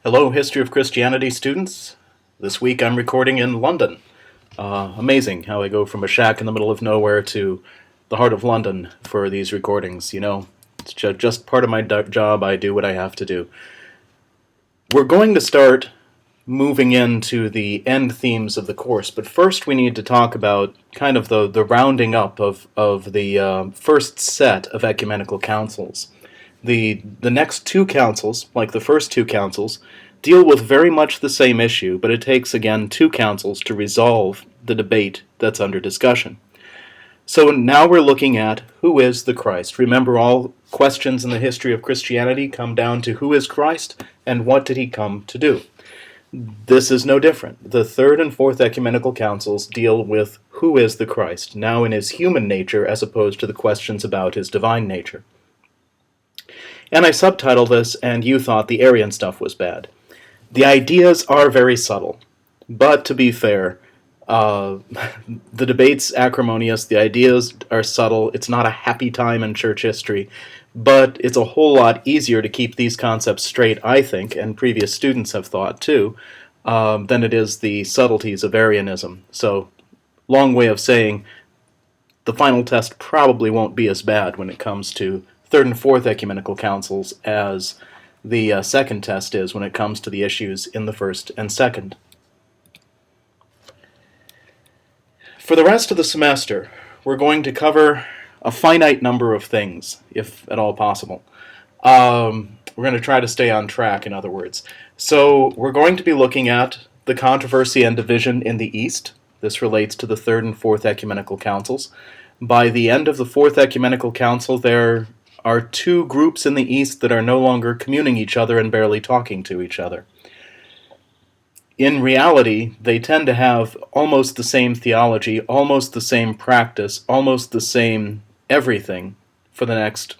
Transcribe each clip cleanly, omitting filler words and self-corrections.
Hello, History of Christianity students. This week I'm recording in London. Amazing how I go from a shack in the middle of nowhere to the heart of London for these recordings. It's just part of my job. I do what I have to do. We're going to start moving into the end themes of the course, but first we need to talk about kind of the rounding up of the first set of ecumenical councils. The next two councils, like the first two councils, deal with very much the same issue, but it takes, again, two councils to resolve the debate that's under discussion. So now we're looking at who is the Christ. Remember, all questions in the history of Christianity come down to who is Christ and what did he come to do. This is no different. The third and fourth ecumenical councils deal with who is the Christ, now in his human nature as opposed to the questions about his divine nature. And I subtitled this, and you thought the Arian stuff was bad. The ideas are very subtle, but to be fair, the debate's acrimonious, the ideas are subtle, it's not a happy time in church history, but it's a whole lot easier to keep these concepts straight, I think, and previous students have thought too, than it is the subtleties of Arianism. So, long way of saying, the final test probably won't be as bad when it comes to third and fourth ecumenical councils as the second test is when it comes to the issues in the first and second. For the rest of the semester, we're going to cover a finite number of things, if at all possible. We're going to try to stay on track, in other words. So we're going to be looking at the controversy and division in the East. This relates to the third and fourth ecumenical councils. By the end of the fourth ecumenical council, there are two groups in the East that are no longer communing each other and barely talking to each other. In reality, they tend to have almost the same theology, almost the same practice, almost the same everything for the next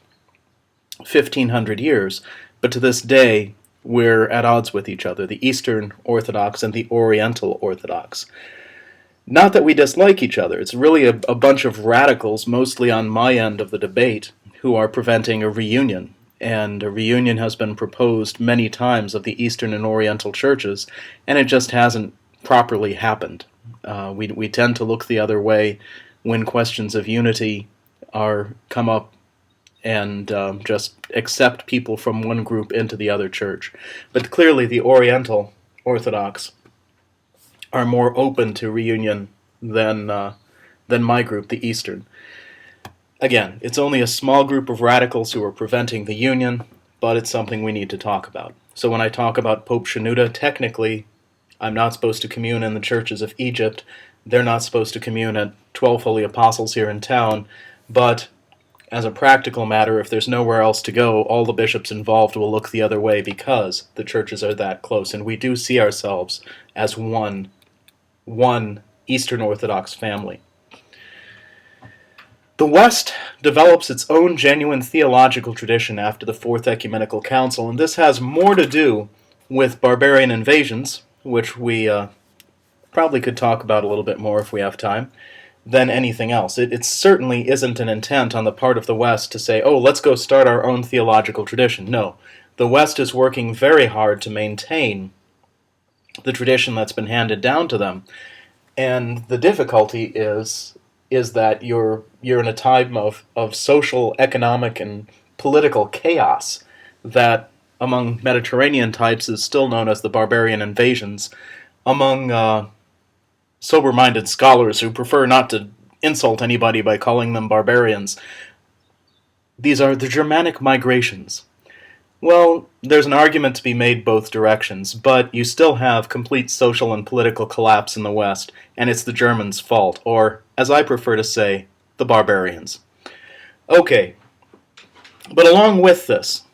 1,500 years, but to this day, we're at odds with each other, the Eastern Orthodox and the Oriental Orthodox. Not that we dislike each other, it's really a bunch of radicals, mostly on my end of the debate, who are preventing a reunion. And a reunion has been proposed many times of the Eastern and Oriental churches, and it just hasn't properly happened. We tend to look the other way when questions of unity come up and just accept people from one group into the other church. But clearly the Oriental Orthodox are more open to reunion than my group, the Eastern. Again, it's only a small group of radicals who are preventing the union, but it's something we need to talk about. So when I talk about Pope Shenouda, technically, I'm not supposed to commune in the churches of Egypt. They're not supposed to commune at 12 Holy Apostles here in town, but as a practical matter, if there's nowhere else to go, all the bishops involved will look the other way because the churches are that close, and we do see ourselves as one Eastern Orthodox family. The West develops its own genuine theological tradition after the Fourth Ecumenical Council, and this has more to do with barbarian invasions, which we probably could talk about a little bit more if we have time, than anything else. It certainly isn't an intent on the part of the West to say, oh, let's go start our own theological tradition. No, the West is working very hard to maintain the tradition that's been handed down to them, and the difficulty is that you're in a time of social, economic, and political chaos that among Mediterranean types is still known as the barbarian invasions. Among sober-minded scholars who prefer not to insult anybody by calling them barbarians, these are the Germanic migrations. Well, there's an argument to be made both directions, but you still have complete social and political collapse in the West, and it's the Germans' fault, or, as I prefer to say, the barbarians. Okay, but along with this,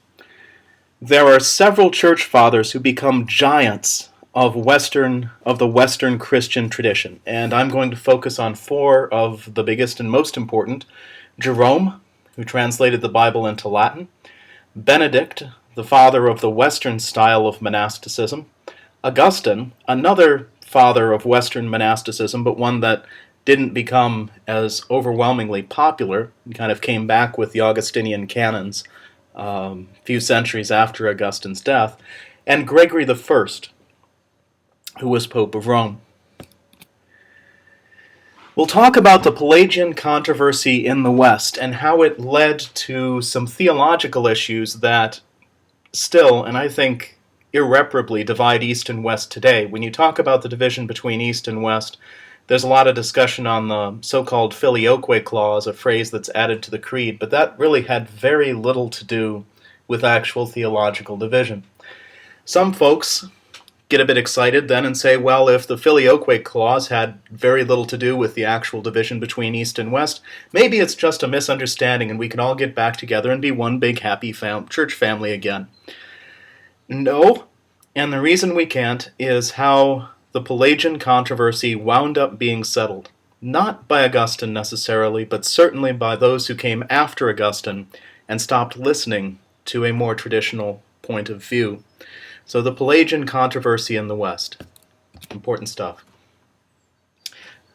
there are several church fathers who become giants of the Western Christian tradition, and I'm going to focus on four of the biggest and most important: Jerome, who translated the Bible into Latin; Benedict, the father of the Western style of monasticism; Augustine, another father of Western monasticism, but one that didn't become as overwhelmingly popular, and kind of came back with the Augustinian canons a few centuries after Augustine's death; and Gregory I, who was Pope of Rome. We'll talk about the Pelagian controversy in the West and how it led to some theological issues that still, and I think irreparably, divide East and West today. When you talk about the division between East and West, there's a lot of discussion on the so-called filioque clause, a phrase that's added to the creed, but that really had very little to do with actual theological division. Some folks get a bit excited then and say, well, if the filioque clause had very little to do with the actual division between East and West, maybe it's just a misunderstanding and we can all get back together and be one big happy church family again. No, and the reason we can't is how the Pelagian controversy wound up being settled. Not by Augustine necessarily, but certainly by those who came after Augustine and stopped listening to a more traditional point of view. So the Pelagian controversy in the West. Important stuff.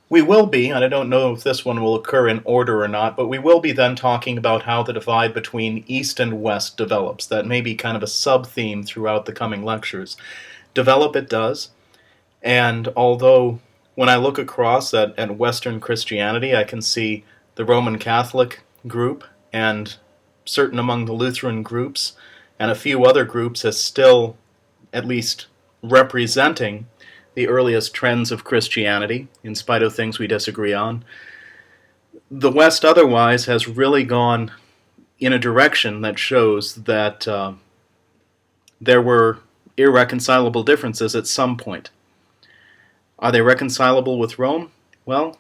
We will be, and I don't know if this one will occur in order or not, but we will be then talking about how the divide between East and West develops. That may be kind of a sub-theme throughout the coming lectures. Develop it does, and although when I look across at Western Christianity, I can see the Roman Catholic group and certain among the Lutheran groups and a few other groups as still at least representing the earliest trends of Christianity, in spite of things we disagree on. The West otherwise has really gone in a direction that shows that there were irreconcilable differences at some point. Are they reconcilable with Rome? Well,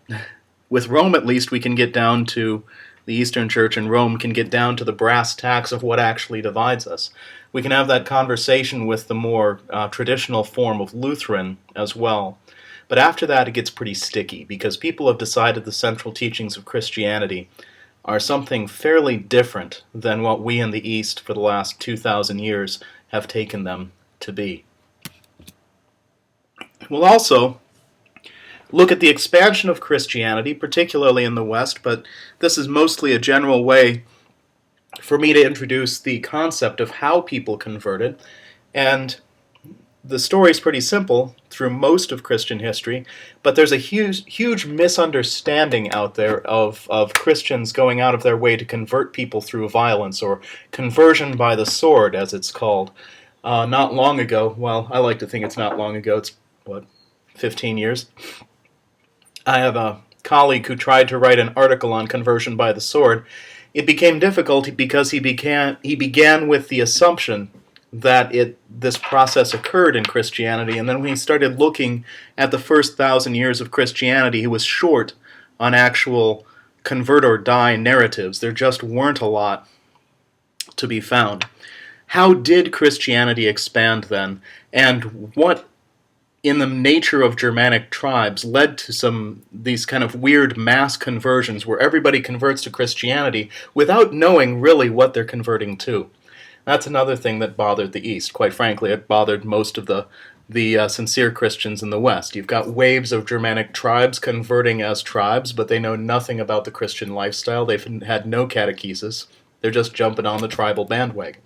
with Rome at least we can get down to the Eastern Church, and Rome can get down to the brass tacks of what actually divides us. We can have that conversation with the more traditional form of Lutheran as well. But after that, it gets pretty sticky, because people have decided the central teachings of Christianity are something fairly different than what we in the East for the last 2,000 years have taken them to be. We'll also look at the expansion of Christianity, particularly in the West, but this is mostly a general way for me to introduce the concept of how people converted. And the story is pretty simple through most of Christian history, but there's a huge misunderstanding out there of Christians going out of their way to convert people through violence, or conversion by the sword, as it's called. Not long ago, well, I like to think it's not long ago, it's, 15 years? I have a colleague who tried to write an article on conversion by the sword. It became difficult because he began with the assumption that this process occurred in Christianity, and then when he started looking at the first 1,000 years of Christianity, he was short on actual convert or die narratives. There just weren't a lot to be found. How did Christianity expand then, and what in the nature of Germanic tribes led to these kind of weird mass conversions where everybody converts to Christianity without knowing really what they're converting to? That's another thing that bothered the East. Quite frankly, it bothered most of the sincere Christians in the West. You've got waves of Germanic tribes converting as tribes, but they know nothing about the Christian lifestyle. They've had no catechesis. They're just jumping on the tribal bandwagon.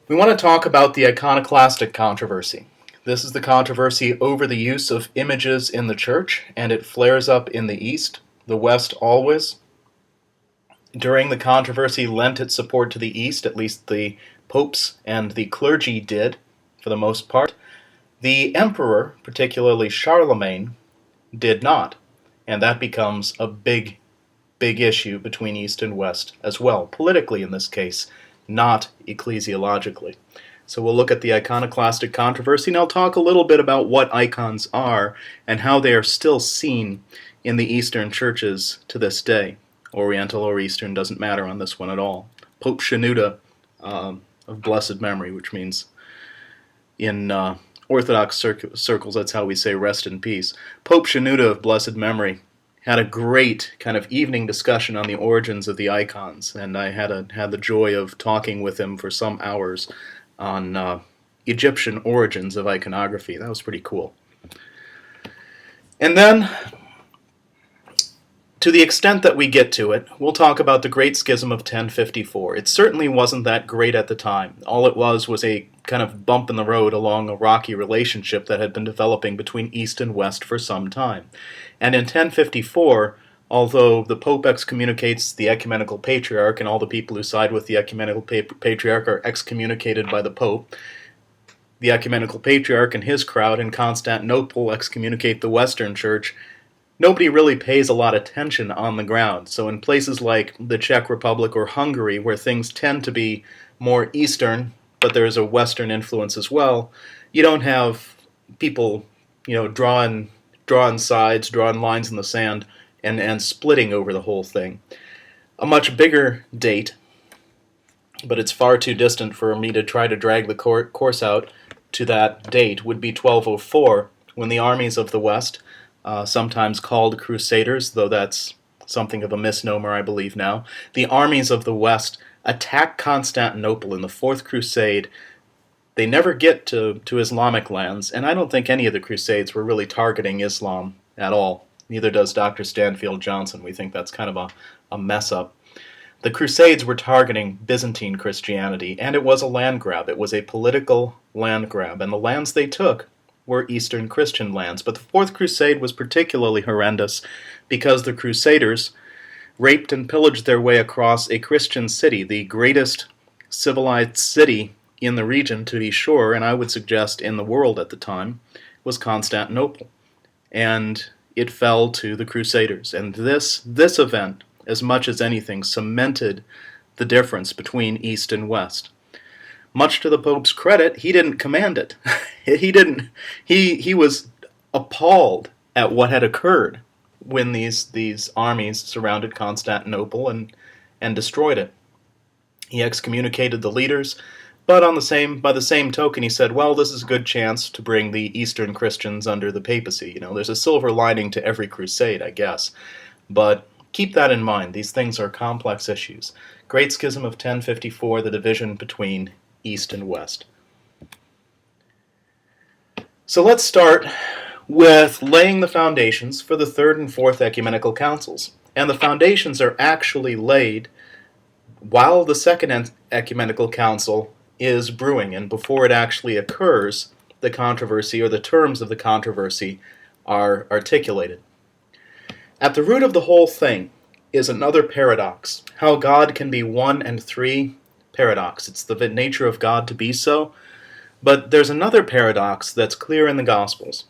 We want to talk about the iconoclastic controversy. This is the controversy over the use of images in the church, and it flares up in the East. The West always, during the controversy, lent its support to the East, at least the popes and the clergy did, for the most part. The emperor, particularly Charlemagne, did not, and that becomes a big issue between East and West as well, politically in this case, not ecclesiologically. So we'll look at the iconoclastic controversy, and I'll talk a little bit about what icons are and how they are still seen in the Eastern churches to this day. Oriental or Eastern, doesn't matter on this one at all. Pope Shenouda of blessed memory, which means in Orthodox circles, that's how we say rest in peace. Pope Shenouda of blessed memory had a great kind of evening discussion on the origins of the icons, and I had the joy of talking with him for some hours on Egyptian origins of iconography. That was pretty cool. And then To the extent that we get to it, we'll talk about the Great Schism of 1054. It certainly wasn't that great at the time. All it was a kind of bump in the road along a rocky relationship that had been developing between East and West for some time. And in 1054, although the Pope excommunicates the Ecumenical Patriarch and all the people who side with the Ecumenical Patriarch are excommunicated by the Pope, the Ecumenical Patriarch and his crowd in Constantinople excommunicate the Western Church. Nobody really pays a lot of attention on the ground. So in places like the Czech Republic or Hungary, where things tend to be more Eastern, but there is a Western influence as well, you don't have people, drawing sides, drawing lines in the sand, and splitting over the whole thing. A much bigger date, but it's far too distant for me to try to drag the course out to that date, would be 1204, when the armies of the West, sometimes called Crusaders, though that's something of a misnomer, I believe now. The armies of the West attack Constantinople in the Fourth Crusade. They never get to Islamic lands, and I don't think any of the Crusades were really targeting Islam at all. Neither does Dr. Stanfield Johnson. We think that's kind of a mess-up. The Crusades were targeting Byzantine Christianity, and it was a land grab. It was a political land grab, and the lands they took were Eastern Christian lands. But the Fourth Crusade was particularly horrendous because the Crusaders raped and pillaged their way across a Christian city, the greatest civilized city in the region, to be sure, and I would suggest in the world at the time, was Constantinople. And it fell to the Crusaders. And this event, as much as anything, cemented the difference between East and West. Much to the Pope's credit, he didn't command it. He was appalled at what had occurred when these armies surrounded Constantinople and destroyed it. He excommunicated the leaders, but by the same token, he said, well, this is a good chance to bring the Eastern Christians under the papacy. There's a silver lining to every crusade, I guess. But keep that in mind. These things are complex issues. Great Schism of 1054, the division between East and West. So let's start with laying the foundations for the Third and Fourth Ecumenical Councils. And the foundations are actually laid while the Second Ecumenical Council is brewing, and before it actually occurs, the controversy, or the terms of the controversy, are articulated. At the root of the whole thing is another paradox, how God can be one and three. Paradox. It's the nature of God to be so. But there's another paradox that's clear in the Gospels.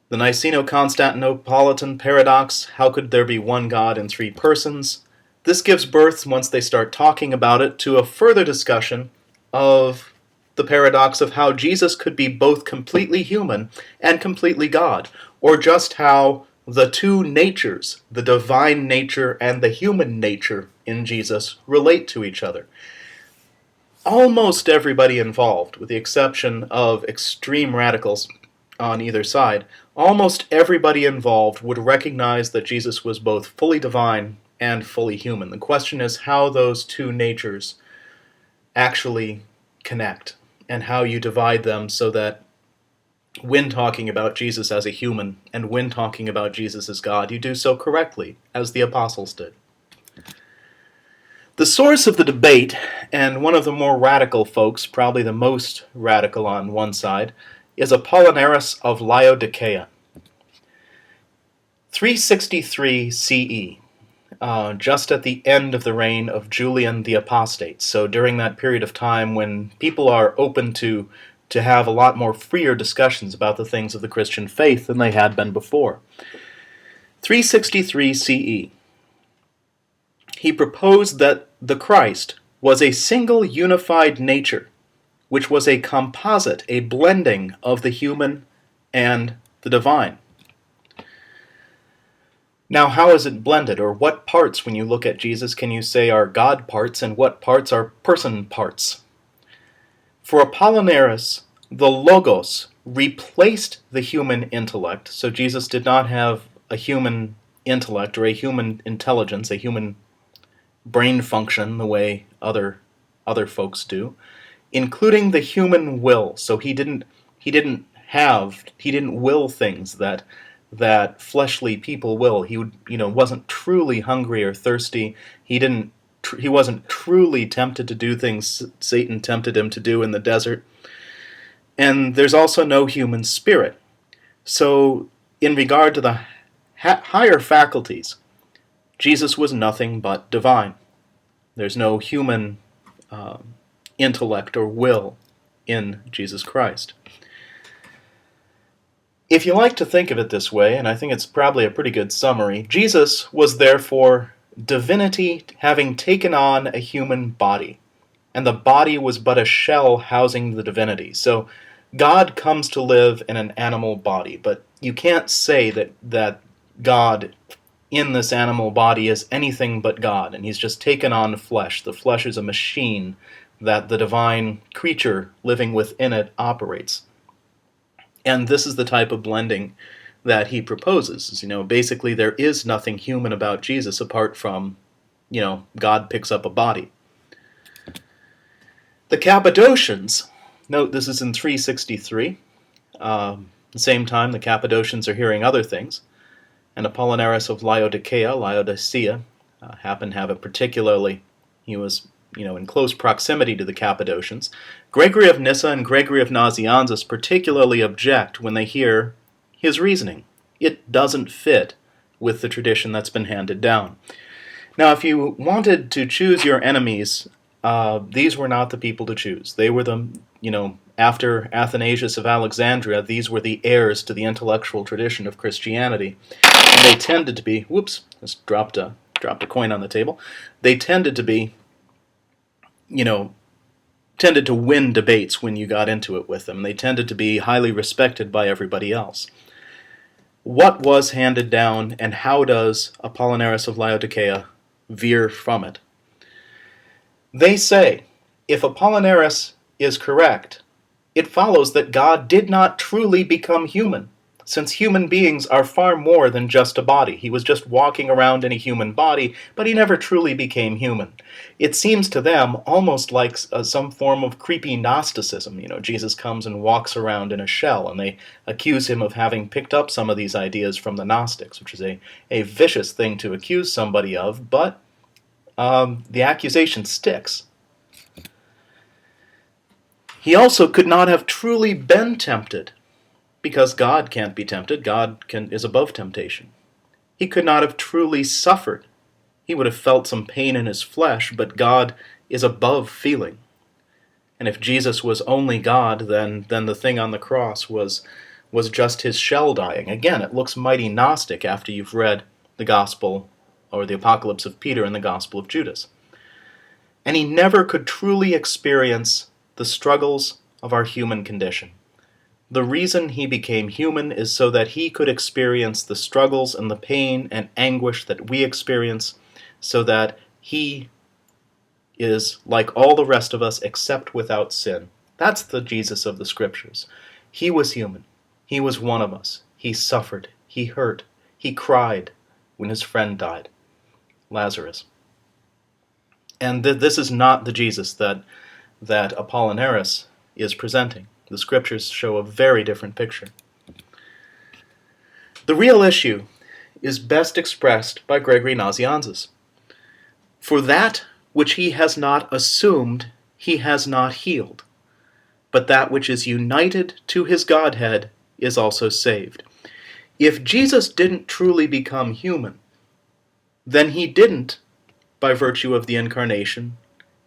The Niceno-Constantinopolitan paradox, how could there be one God in three persons? This gives birth, once they start talking about it, to a further discussion of the paradox of how Jesus could be both completely human and completely God, or just how the two natures, the divine nature and the human nature in Jesus, relate to each other. Almost everybody involved, with the exception of extreme radicals on either side, almost everybody involved would recognize that Jesus was both fully divine and fully human. The question is how those two natures actually connect, and how you divide them so that when talking about Jesus as a human, and when talking about Jesus as God, you do so correctly, as the apostles did. The source of the debate, and one of the more radical folks, probably the most radical on one side, is Apollinaris of Laodicea. 363 CE, just at the end of the reign of Julian the Apostate. So during that period of time when people are open to have a lot more freer discussions about the things of the Christian faith than they had been before. 363 CE. He proposed that the Christ was a single unified nature, which was a composite, a blending of the human and the divine. Now, how is it blended, or what parts, when you look at Jesus, can you say are God parts, and what parts are person parts? For Apollinaris, the Logos replaced the human intellect, so Jesus did not have a human intellect, or a human intelligence, a human brain function the way other folks do, including the human will. So he didn't will things that that fleshly people will. He wasn't truly hungry or thirsty. He wasn't truly tempted to do things Satan tempted him to do in the desert. And there's also no human spirit. So, in regard to the higher faculties, Jesus was nothing but divine. There's no human intellect or will in Jesus Christ. If you like to think of it this way, and I think it's probably a pretty good summary, Jesus was therefore divinity having taken on a human body, and the body was but a shell housing the divinity. So God comes to live in an animal body, but you can't say that God in this animal body is anything but God, and he's just taken on flesh. The flesh is a machine that the divine creature living within it operates. And this is the type of blending that he proposes. Basically there is nothing human about Jesus apart from, God picks up a body. The Cappadocians, note this is in 363, the same time the Cappadocians are hearing other things, and Apollinaris of Laodicea, happened to have it particularly, he was in close proximity to the Cappadocians. Gregory of Nyssa and Gregory of Nazianzus particularly object when they hear his reasoning. It doesn't fit with the tradition that's been handed down. Now, if you wanted to choose your enemies, these were not the people to choose. They were after Athanasius of Alexandria, these were the heirs to the intellectual tradition of Christianity. And they tended to be, just dropped a coin on the table. They tended to be, tended to win debates when you got into it with them. They tended to be highly respected by everybody else. What was handed down, and how does Apollinaris of Laodicea veer from it? They say, if Apollinaris is correct, it follows that God did not truly become human, since human beings are far more than just a body. He was just walking around in a human body, but he never truly became human. It seems to them almost like some form of creepy Gnosticism. Jesus comes and walks around in a shell, and they accuse him of having picked up some of these ideas from the Gnostics, which is a vicious thing to accuse somebody of, but the accusation sticks. He also could not have truly been tempted, because God can't be tempted. God is above temptation. He could not have truly suffered. He would have felt some pain in his flesh, but God is above feeling. And if Jesus was only God, then the thing on the cross was just his shell dying. Again, it looks mighty Gnostic after you've read the Gospel or the Apocalypse of Peter and the Gospel of Judas. And he never could truly experience the struggles of our human condition. The reason he became human is so that he could experience the struggles and the pain and anguish that we experience, so that he is like all the rest of us except without sin. That's the Jesus of the Scriptures. He was human. He was one of us. He suffered. He hurt. He cried when his friend died, Lazarus. And this is not the Jesus that Apollinaris is presenting. The Scriptures show a very different picture. The real issue is best expressed by Gregory Nazianzus. For that which he has not assumed, he has not healed. But that which is united to his Godhead is also saved. If Jesus didn't truly become human, then he didn't, by virtue of the incarnation,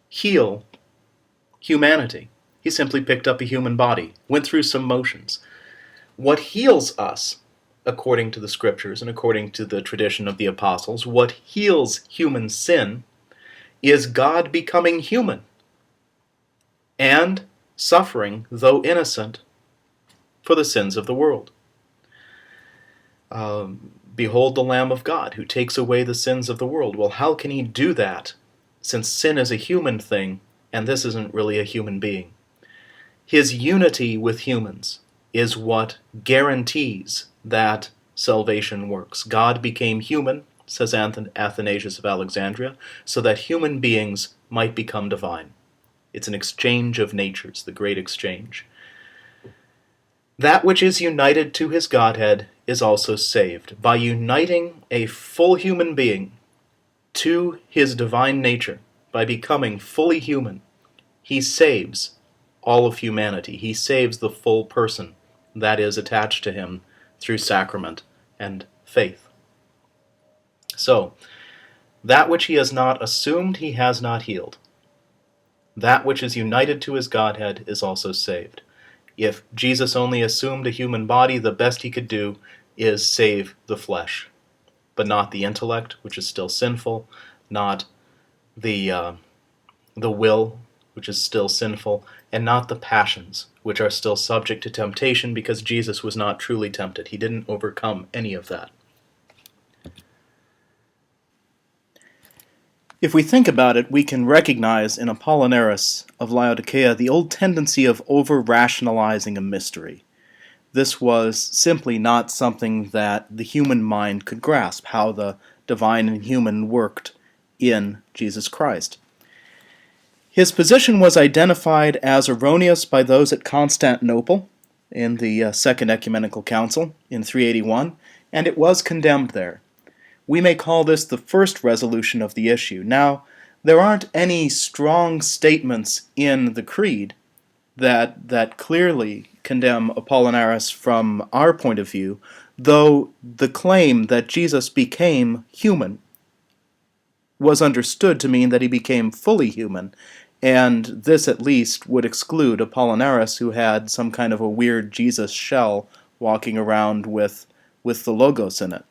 heal humanity. He simply picked up a human body, went through some motions. What heals us, according to the Scriptures and according to the tradition of the apostles, what heals human sin is God becoming human and suffering, though innocent, for the sins of the world. Behold the Lamb of God who takes away the sins of the world. Well, how can he do that, since sin is a human thing and this isn't really a human being? His unity with humans is what guarantees that salvation works. God became human, says Athanasius of Alexandria, so that human beings might become divine. It's an exchange of natures, the great exchange. That which is united to his Godhead is also saved. By uniting a full human being to his divine nature, by becoming fully human, he saves all of humanity. He saves the full person that is attached to him through sacrament and faith. So, that which he has not assumed, he has not healed. That which is united to his Godhead is also saved. If Jesus only assumed a human body, the best he could do is save the flesh, but not the intellect, which is still sinful, not the will, which is still sinful, and not the passions, which are still subject to temptation, because Jesus was not truly tempted. He didn't overcome any of that. If we think about it, we can recognize in Apollinaris of Laodicea the old tendency of over-rationalizing a mystery. This was simply not something that the human mind could grasp, how the divine and human worked in Jesus Christ. His position was identified as erroneous by those at Constantinople in the Second Ecumenical Council in 381, and it was condemned there. We may call this the first resolution of the issue. Now, there aren't any strong statements in the Creed that clearly condemn Apollinaris from our point of view, though the claim that Jesus became human was understood to mean that he became fully human, and this at least would exclude Apollinaris, who had some kind of a weird Jesus shell walking around with the Logos in it.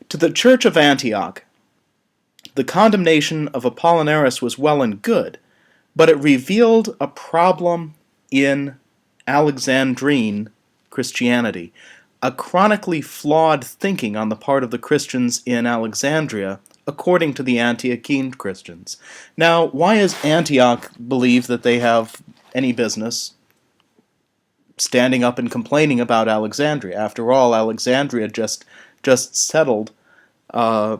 To the Church of Antioch, the condemnation of Apollinaris was well and good, but it revealed a problem in Alexandrine Christianity, a chronically flawed thinking on the part of the Christians in Alexandria, according to the Antiochene Christians. Now, why does Antioch believe that they have any business standing up and complaining about Alexandria? After all, Alexandria just settled the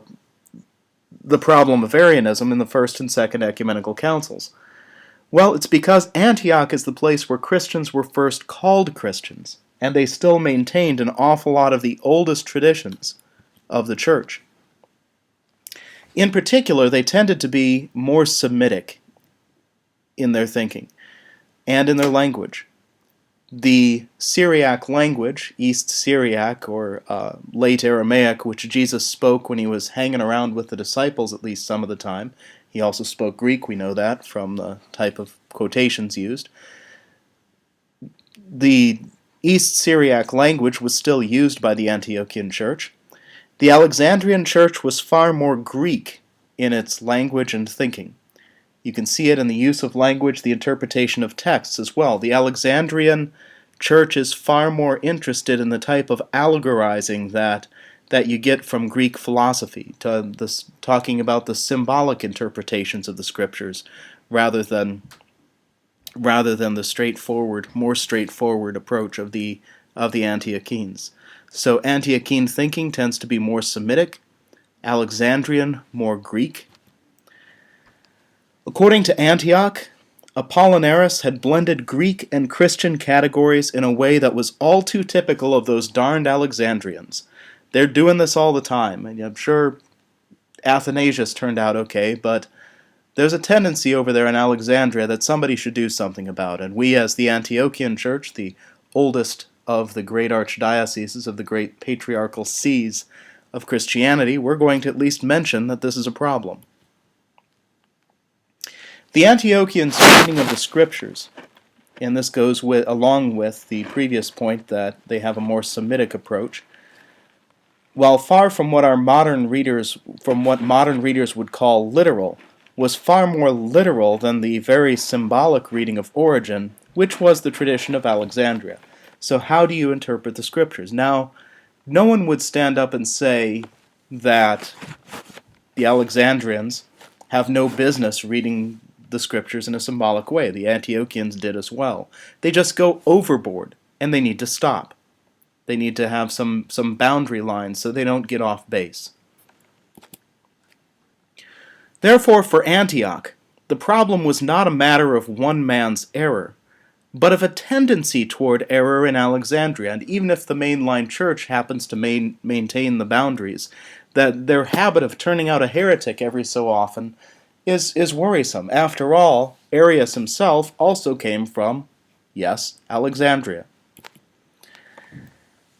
problem of Arianism in the First and Second Ecumenical Councils. Well, it's because Antioch is the place where Christians were first called Christians, and they still maintained an awful lot of the oldest traditions of the church. In particular, they tended to be more Semitic in their thinking and in their language. The Syriac language, East Syriac or late Aramaic, which Jesus spoke when he was hanging around with the disciples at least some of the time. He also spoke Greek, we know that from the type of quotations used. The East Syriac language was still used by the Antiochian church. The Alexandrian church was far more Greek in its language and thinking. You can see it in the use of language, the interpretation of texts as well. The Alexandrian church is far more interested in the type of allegorizing that you get from Greek philosophy, talking about the symbolic interpretations of the scriptures, rather than the more straightforward approach of the Antiochenes. So Antiochene thinking tends to be more Semitic, Alexandrian more Greek. According to Antioch, Apollinaris had blended Greek and Christian categories in a way that was all too typical of those darned Alexandrians. They're doing this all the time, and I'm sure Athanasius turned out okay, but there's a tendency over there in Alexandria that somebody should do something about, and we as the Antiochian Church, the oldest of the great archdioceses of the great patriarchal sees of Christianity, we're going to at least mention that this is a problem. The Antiochians' reading of the Scriptures, and this goes along with the previous point that they have a more Semitic approach, while far from what modern readers would call literal, was far more literal than the very symbolic reading of Origen, which was the tradition of Alexandria. So how do you interpret the Scriptures? Now, no one would stand up and say that the Alexandrians have no business reading the Scriptures in a symbolic way. The Antiochians did as well. They just go overboard, and they need to stop. They need to have some boundary lines so they don't get off base. Therefore, for Antioch, the problem was not a matter of one man's error, but of a tendency toward error in Alexandria. And even if the mainline church happens to maintain the boundaries, that their habit of turning out a heretic every so often is worrisome. After all, Arius himself also came from, yes, Alexandria.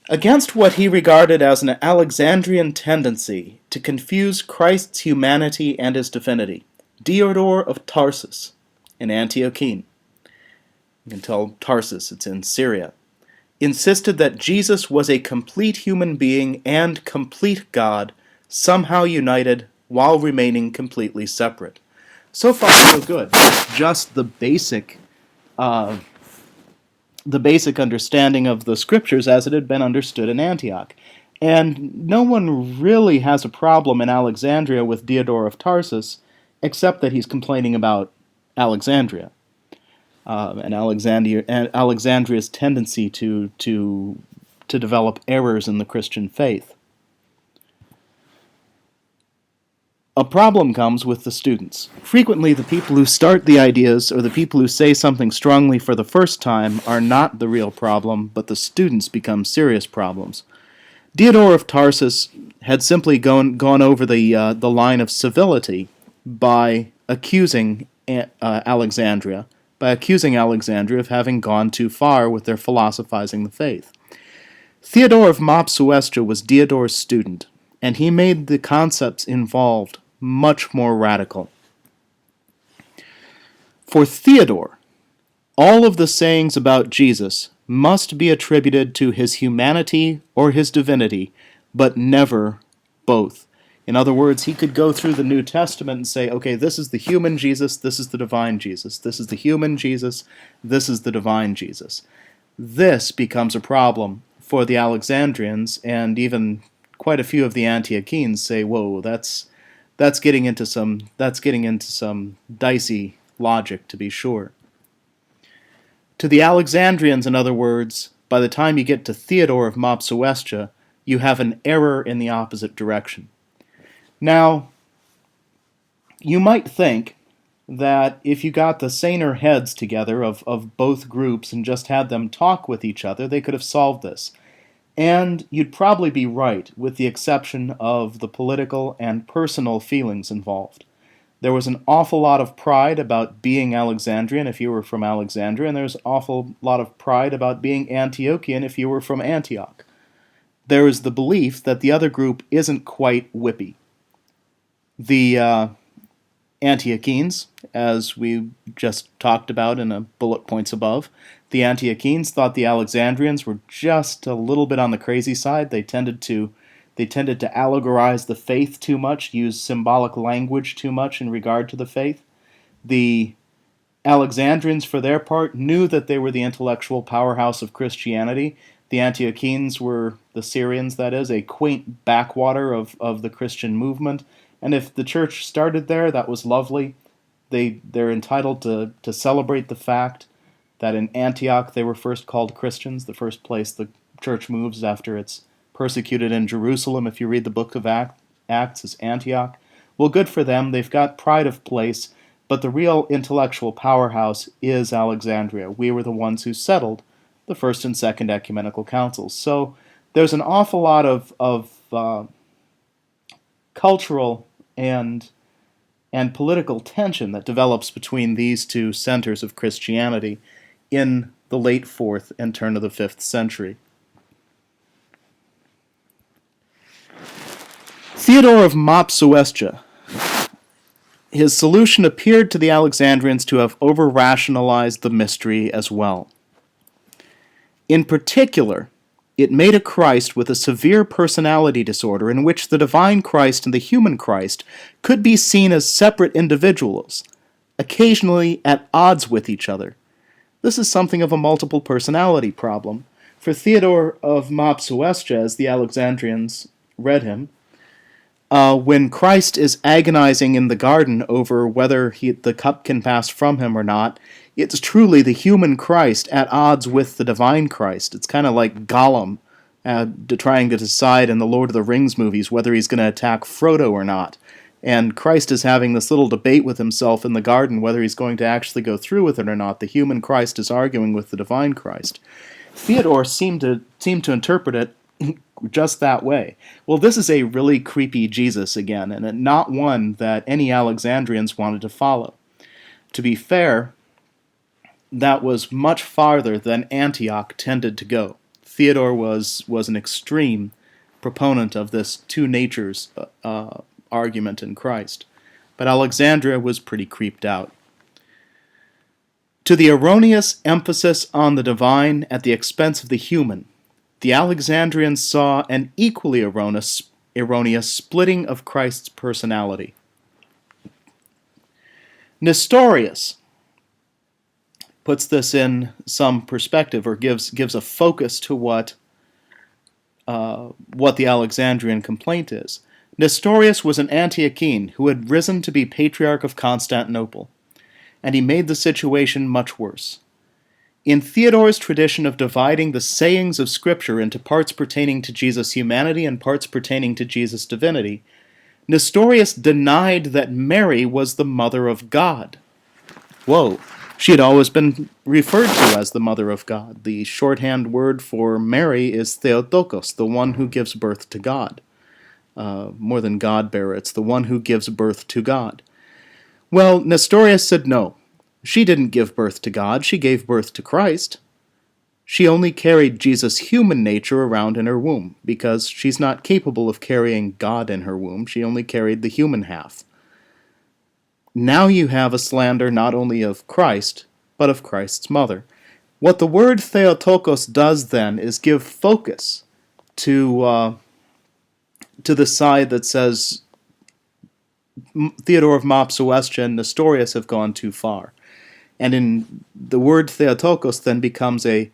Against what he regarded as an Alexandrian tendency to confuse Christ's humanity and his divinity, Diodor of Tarsus, an Antiochene, you can tell Tarsus, it's in Syria, insisted that Jesus was a complete human being and complete God, somehow united while remaining completely separate. So far, so good. Just the basic understanding of the scriptures as it had been understood in Antioch. And no one really has a problem in Alexandria with Diodor of Tarsus, except that he's complaining about Alexandria. And Alexandria's tendency to develop errors in the Christian faith. A problem comes with the students. Frequently, the people who start the ideas or the people who say something strongly for the first time are not the real problem, but the students become serious problems. Diodor of Tarsus had simply gone over the line of civility by accusing Alexandria of having gone too far with their philosophizing the faith. Theodore of Mopsuestia was Diodor's student, and he made the concepts involved much more radical. For Theodore, all of the sayings about Jesus must be attributed to his humanity or his divinity, but never both. In other words, he could go through the New Testament and say, okay, this is the human Jesus, this is the divine Jesus. This is the human Jesus, this is the divine Jesus. This becomes a problem for the Alexandrians, and even quite a few of the Antiochenes say, whoa, that's getting into some dicey logic, to be sure. To the Alexandrians, in other words, by the time you get to Theodore of Mopsuestia, you have an error in the opposite direction. Now, you might think that if you got the saner heads together of both groups and just had them talk with each other, they could have solved this. And you'd probably be right, with the exception of the political and personal feelings involved. There was an awful lot of pride about being Alexandrian if you were from Alexandria, and there's an awful lot of pride about being Antiochian if you were from Antioch. There is the belief that the other group isn't quite whippy. The Antiochenes, as we just talked about in the bullet points above, the Antiochenes thought the Alexandrians were just a little bit on the crazy side. They tended to allegorize the faith too much, use symbolic language too much in regard to the faith. The Alexandrians, for their part, knew that they were the intellectual powerhouse of Christianity. The Antiochenes were, the Syrians that is, a quaint backwater of the Christian movement. And if the church started there, that was lovely. They're entitled to celebrate the fact that in Antioch they were first called Christians, the first place the church moves after it's persecuted in Jerusalem. If you read the book of Acts, is Antioch. Well, good for them. They've got pride of place, but the real intellectual powerhouse is Alexandria. We were the ones who settled the first and second ecumenical councils. So there's an awful lot of cultural and political tension that develops between these two centers of Christianity in the late 4th and turn of the 5th century. Theodore of Mopsuestia, his solution appeared to the Alexandrians to have over-rationalized the mystery as well. In particular, it made a Christ with a severe personality disorder in which the divine Christ and the human Christ could be seen as separate individuals, occasionally at odds with each other. This is something of a multiple personality problem. For Theodore of Mopsuestia, as the Alexandrians read him, when Christ is agonizing in the garden over whether the cup can pass from him or not, it's truly the human Christ at odds with the divine Christ. It's kind of like Gollum trying to decide in the Lord of the Rings movies whether he's going to attack Frodo or not. And Christ is having this little debate with himself in the garden whether he's going to actually go through with it or not. The human Christ is arguing with the divine Christ. Theodore seemed to interpret it just that way. Well, this is a really creepy Jesus again, and not one that any Alexandrians wanted to follow. To be fair, that was much farther than Antioch tended to go. Theodore was an extreme proponent of this two natures argument in Christ. But Alexandria was pretty creeped out. To the erroneous emphasis on the divine at the expense of the human, the Alexandrians saw an equally erroneous splitting of Christ's personality. Nestorius puts this in some perspective, or gives a focus to what the Alexandrian complaint is. Nestorius was an Antiochene who had risen to be Patriarch of Constantinople, and he made the situation much worse. In Theodore's tradition of dividing the sayings of Scripture into parts pertaining to Jesus' humanity and parts pertaining to Jesus' divinity, Nestorius denied that Mary was the mother of God. Whoa, she had always been referred to as the mother of God. The shorthand word for Mary is Theotokos, the one who gives birth to God. More than God-bearer, it's the one who gives birth to God. Well, Nestorius said no. She didn't give birth to God, she gave birth to Christ. She only carried Jesus' human nature around in her womb, because she's not capable of carrying God in her womb, she only carried the human half. Now you have a slander not only of Christ, but of Christ's mother. What the word Theotokos does then is give focus to the side that says Theodore of Mopsuestia and Nestorius have gone too far. And in the word Theotokos then becomes a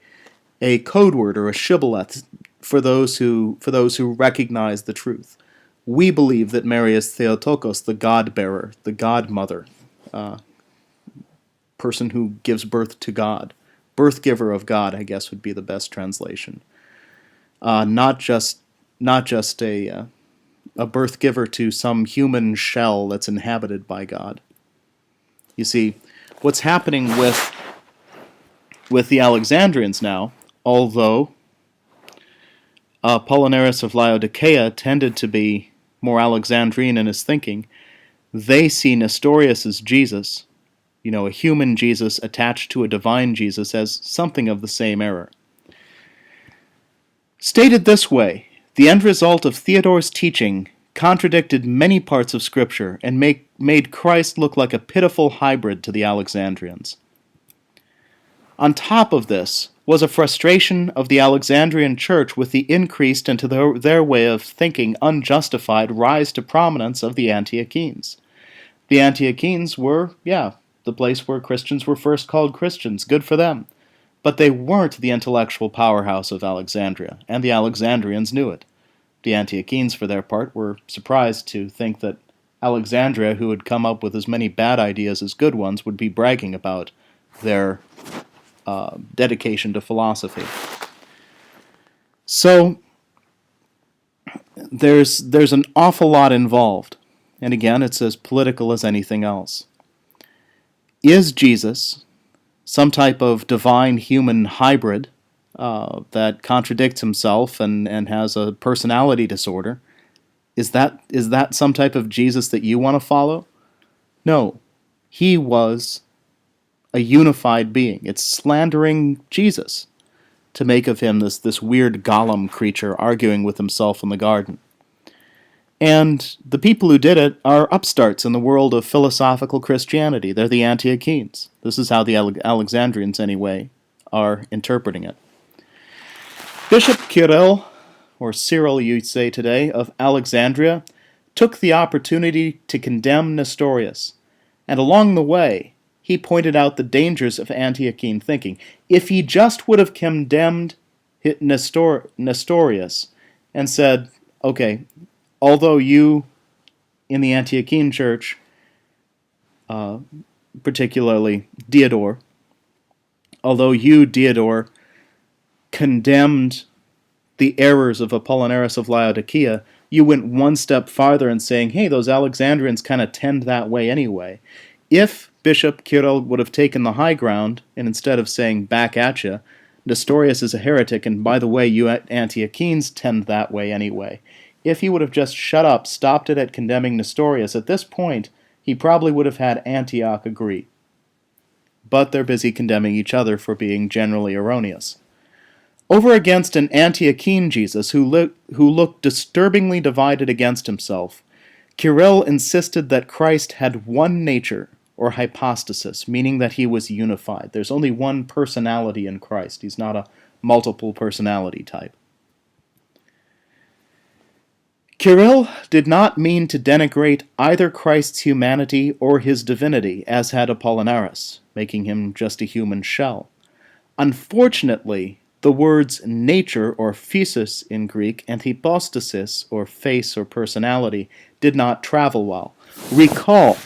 code word or a shibboleth for those who recognize the truth. We believe that Mary is Theotokos, the God-bearer, the God-mother, person who gives birth to God. Birth-giver of God, I guess, would be the best translation. Not just a birth giver to some human shell that's inhabited by God. You see, what's happening with the Alexandrians now, although Apollinaris of Laodicea tended to be more Alexandrian in his thinking, they see Nestorius as Jesus, a human Jesus attached to a divine Jesus, as something of the same error. Stated this way, the end result of Theodore's teaching contradicted many parts of Scripture and made Christ look like a pitiful hybrid to the Alexandrians. On top of this was a frustration of the Alexandrian church with the increased and to their way of thinking unjustified rise to prominence of the Antiochenes. The Antiochenes were, the place where Christians were first called Christians. Good for them. But they weren't the intellectual powerhouse of Alexandria, and the Alexandrians knew it. The Antiochenes, for their part, were surprised to think that Alexandria, who had come up with as many bad ideas as good ones, would be bragging about their dedication to philosophy. So there's an awful lot involved, and again, it's as political as anything else. Is Jesus some type of divine human hybrid that contradicts himself and has a personality disorder? Is that some type of Jesus that you want to follow? No. He was a unified being. It's slandering Jesus to make of him this weird golem creature arguing with himself in the garden. And the people who did it are upstarts in the world of philosophical Christianity. They're the Antiochenes. This is how the Alexandrians, anyway, are interpreting it. Bishop Kirill, or Cyril you'd say today, of Alexandria, took the opportunity to condemn Nestorius, and along the way, he pointed out the dangers of Antiochene thinking. If he just would have condemned Nestorius and said, okay, although you, in the Antiochene church, particularly Diodore, although you, Diodore, condemned the errors of Apollinaris of Laodicea, you went one step farther in saying, hey, those Alexandrians kind of tend that way anyway. If Bishop Kirill would have taken the high ground, and instead of saying, back at you, Nestorius is a heretic, and by the way, you Antiochenes tend that way anyway. If he would have just shut up, stopped it at condemning Nestorius, at this point, he probably would have had Antioch agree. But they're busy condemning each other for being generally erroneous. Over against an Antiochene Jesus who looked disturbingly divided against himself, Kirill insisted that Christ had one nature, or hypostasis, meaning that he was unified. There's only one personality in Christ. He's not a multiple personality type. Kirill did not mean to denigrate either Christ's humanity or his divinity, as had Apollinaris, making him just a human shell. Unfortunately, the words nature or physis in Greek and hypostasis or face or personality did not travel well. Recall,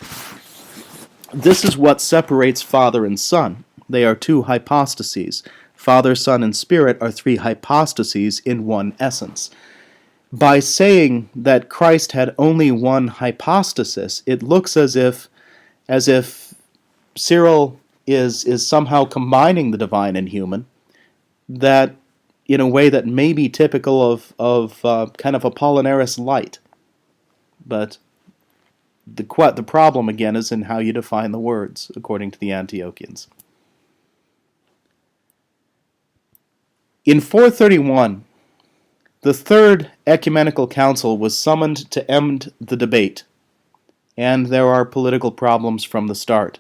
this is what separates Father and Son. They are two hypostases. Father, Son, and Spirit are three hypostases in one essence. By saying that Christ had only one hypostasis, it looks as if Cyril is somehow combining the divine and human, that in a way that may be typical of kind of Apollinaris light. But the problem, again, is in how you define the words, according to the Antiochians. In 431, the Third Ecumenical Council was summoned to end the debate, and there are political problems from the start.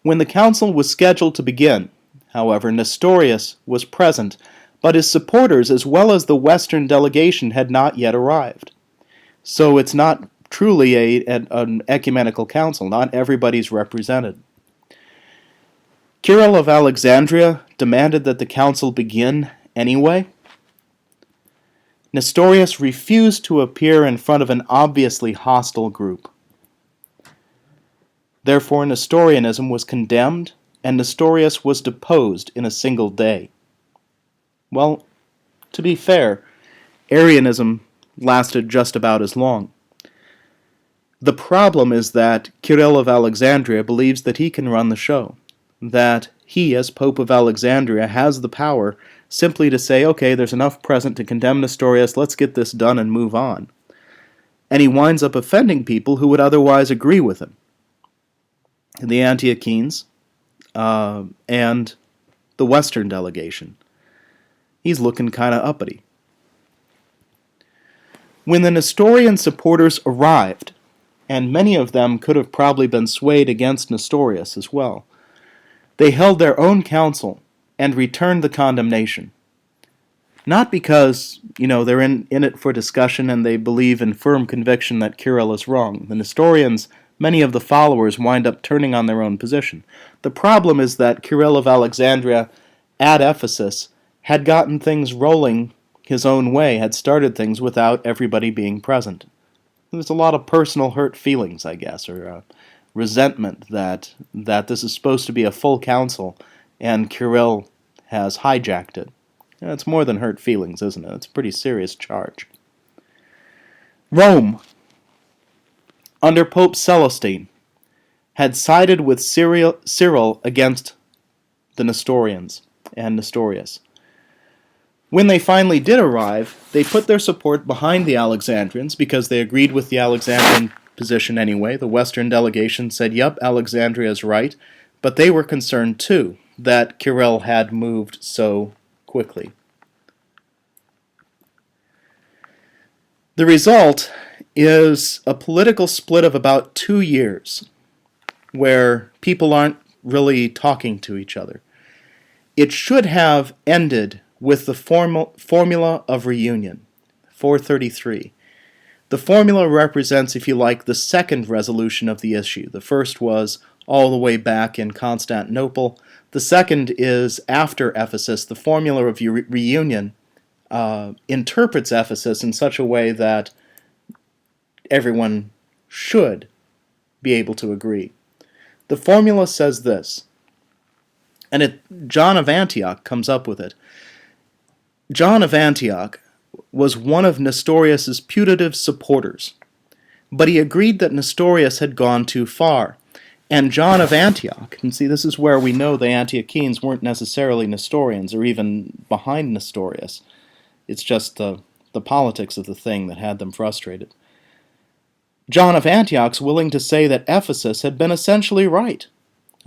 When the council was scheduled to begin, however, Nestorius was present, but his supporters as well as the Western delegation had not yet arrived. So it's not truly an ecumenical council. Not everybody's represented. Kirill of Alexandria demanded that the council begin anyway. Nestorius refused to appear in front of an obviously hostile group. Therefore, Nestorianism was condemned, and Nestorius was deposed in a single day. Well, to be fair, Arianism lasted just about as long. The problem is that Kirill of Alexandria believes that he can run the show, that he, as Pope of Alexandria, has the power simply to say, okay, there's enough present to condemn Nestorius, let's get this done and move on. And he winds up offending people who would otherwise agree with him. The Antiochenes and the Western delegation. He's looking kind of uppity. When the Nestorian supporters arrived, and many of them could have probably been swayed against Nestorius as well, they held their own council and returned the condemnation. Not because, they're in it for discussion and they believe in firm conviction that Kirill is wrong. The Nestorians, many of the followers, wind up turning on their own position. The problem is that Kirill of Alexandria at Ephesus had gotten things rolling his own way, had started things without everybody being present. There's a lot of personal hurt feelings, I guess, or resentment that this is supposed to be a full council and Kirill has hijacked it. It's more than hurt feelings, isn't it? It's a pretty serious charge. Rome, under Pope Celestine, had sided with Cyril against the Nestorians and Nestorius. When they finally did arrive, they put their support behind the Alexandrians because they agreed with the Alexandrian position anyway. The Western delegation said, yep, Alexandria is right, but they were concerned too that Kirill had moved so quickly. The result is a political split of about 2 years where people aren't really talking to each other. It should have ended with the formula of reunion, 433. The formula represents, if you like, the second resolution of the issue. The first was all the way back in Constantinople. The second is after Ephesus. The formula of reunion interprets Ephesus in such a way that everyone should be able to agree. The formula says this, and John of Antioch comes up with it. John of Antioch was one of Nestorius' putative supporters, but he agreed that Nestorius had gone too far. And John of Antioch, and see, this is where we know the Antiochenes weren't necessarily Nestorians or even behind Nestorius. It's just the politics of the thing that had them frustrated. John of Antioch's willing to say that Ephesus had been essentially right.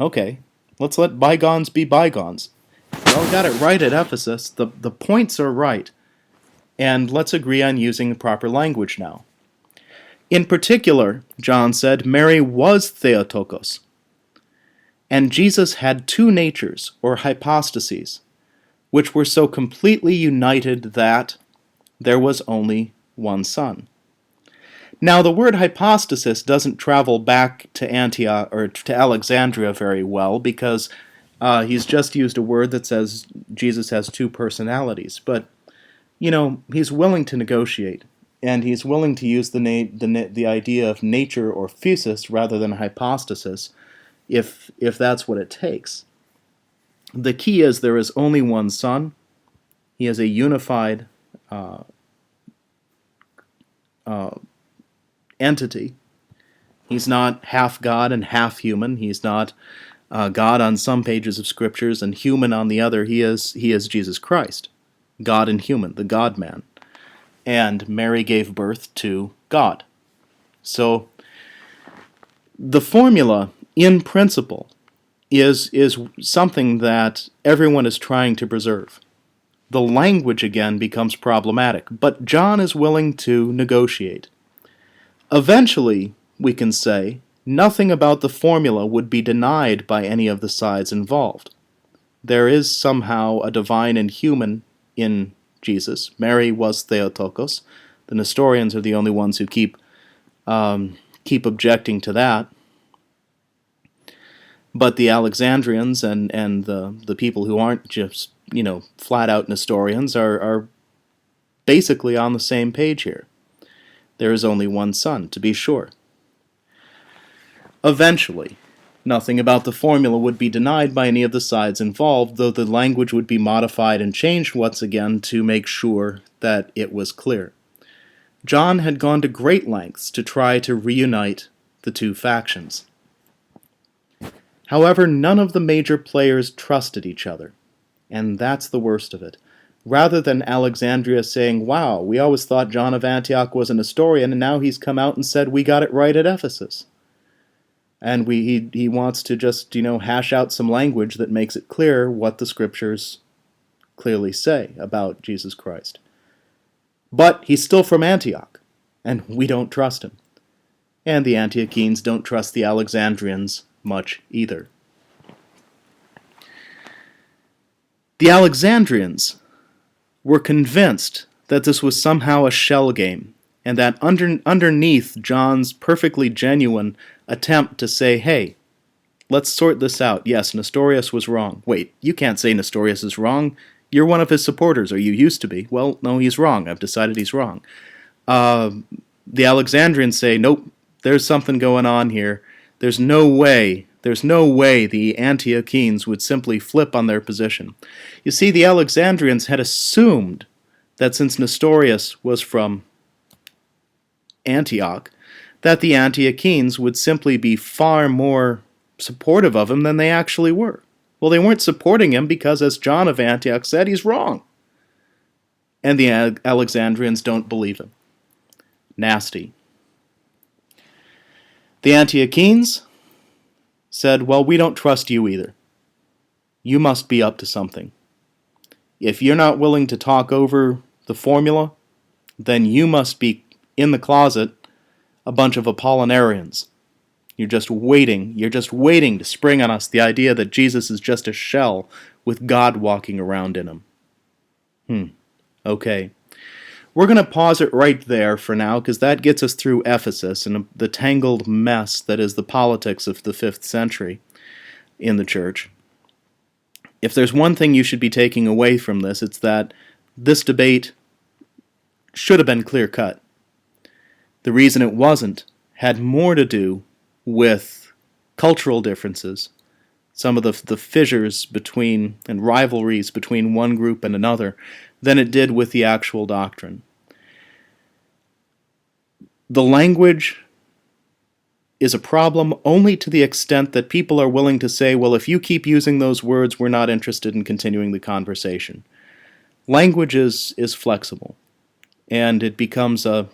Okay, let's let bygones be bygones. Well, got it right at Ephesus. The points are right. And let's agree on using the proper language now. In particular, John said, Mary was Theotokos. And Jesus had two natures, or hypostases, which were so completely united that there was only one Son. Now, the word hypostasis doesn't travel back to Antioch or to Alexandria very well because he's just used a word that says Jesus has two personalities. But, he's willing to negotiate, and he's willing to use the idea of nature or physis rather than hypostasis if that's what it takes. The key is there is only one Son. He is a unified entity. He's not half God and half human. He's not God on some pages of scriptures and human on the other. He is Jesus Christ, God and human, the God-man. And Mary gave birth to God. So the formula, in principle, is something that everyone is trying to preserve. The language, again, becomes problematic, but John is willing to negotiate. Eventually, we can say, nothing about the formula would be denied by any of the sides involved. There is somehow a divine and human in Jesus. Mary was Theotokos. The Nestorians are the only ones who keep objecting to that. But the Alexandrians and the people who aren't just, flat out Nestorians are basically on the same page here. There is only one Son, to be sure. Eventually, nothing about the formula would be denied by any of the sides involved, though the language would be modified and changed once again to make sure that it was clear. John had gone to great lengths to try to reunite the two factions. However, none of the major players trusted each other, and that's the worst of it. Rather than Alexandria saying, wow, we always thought John of Antioch was a Nestorian, and now he's come out and said we got it right at Ephesus. And he wants to just, hash out some language that makes it clear what the scriptures clearly say about Jesus Christ. But he's still from Antioch, and we don't trust him. And the Antiochenes don't trust the Alexandrians much either. The Alexandrians were convinced that this was somehow a shell game, and that underneath John's perfectly genuine attempt to say, hey, let's sort this out. Yes, Nestorius was wrong. Wait, you can't say Nestorius is wrong. You're one of his supporters, or you used to be. Well, no, he's wrong. I've decided he's wrong. The Alexandrians say, nope, there's something going on here. There's no way the Antiochenes would simply flip on their position. You see, the Alexandrians had assumed that since Nestorius was from Antioch, that the Antiochenes would simply be far more supportive of him than they actually were. Well, they weren't supporting him because, as John of Antioch said, he's wrong. And the Alexandrians don't believe him. Nasty. The Antiochenes said, well, we don't trust you either. You must be up to something. If you're not willing to talk over the formula, then you must be in the closet a bunch of Apollinarians. You're just waiting to spring on us the idea that Jesus is just a shell with God walking around in him. Okay. We're going to pause it right there for now, because that gets us through Ephesus and the tangled mess that is the politics of the 5th century in the church. If there's one thing you should be taking away from this, it's that this debate should have been clear-cut. The reason it wasn't had more to do with cultural differences, some of the fissures between and rivalries between one group and another than it did with the actual doctrine. The language is a problem only to the extent that people are willing to say, well, if you keep using those words, we're not interested in continuing the conversation. Language is flexible, and it becomes an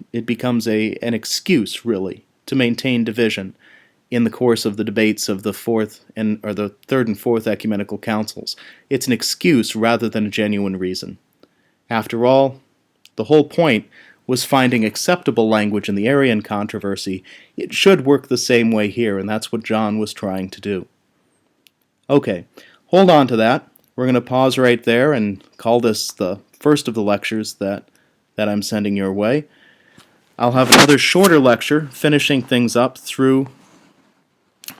excuse, really, to maintain division in the course of the debates of the third and fourth ecumenical councils. It's an excuse rather than a genuine reason. After all, the whole point was finding acceptable language in the Arian controversy. It should work the same way here, and that's what John was trying to do. Okay, hold on to that. We're going to pause right there and call this the first of the lectures that I'm sending your way. I'll have another shorter lecture finishing things up through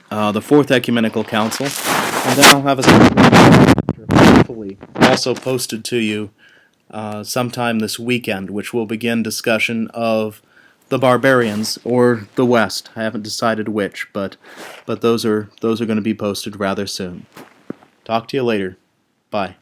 the Fourth Ecumenical Council, and then I'll have a lecture hopefully also posted to you sometime this weekend, which will begin discussion of the barbarians or the West. I haven't decided which, but those are going to be posted rather soon. Talk to you later. Bye.